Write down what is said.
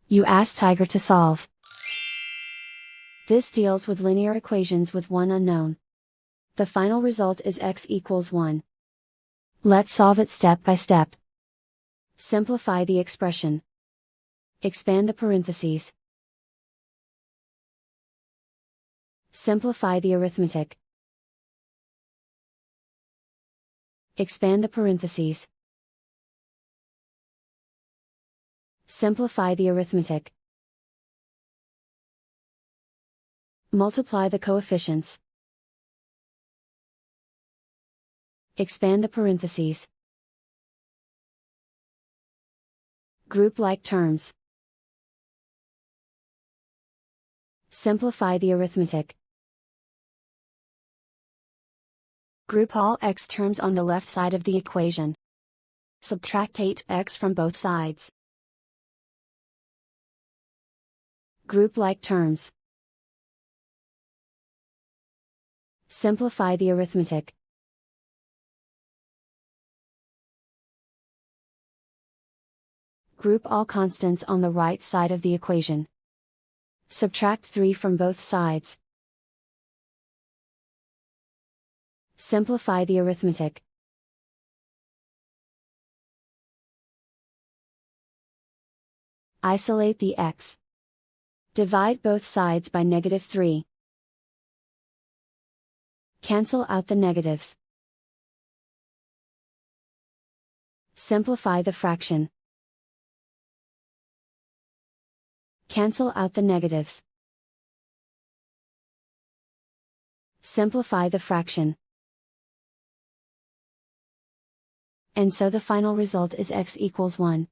You ask Tiger to solve. This deals with linear equations with one unknown. The final result is x equals 1. Let's solve it step by step. Simplify the expression. Expand the parentheses. Simplify the arithmetic. Expand the parentheses. Simplify the arithmetic. Multiply the coefficients. Expand the parentheses. Group like terms. Simplify the arithmetic. Group all x terms on the left side of the equation. Subtract 8x from both sides. Group like terms. Simplify the arithmetic. Group all constants on the right side of the equation. Subtract 3 from both sides. Simplify the arithmetic. Isolate the x. Divide both sides by -3. Cancel out the negatives. Simplify the fraction. Cancel out the negatives. Simplify the fraction. And so the final result is x equals 1.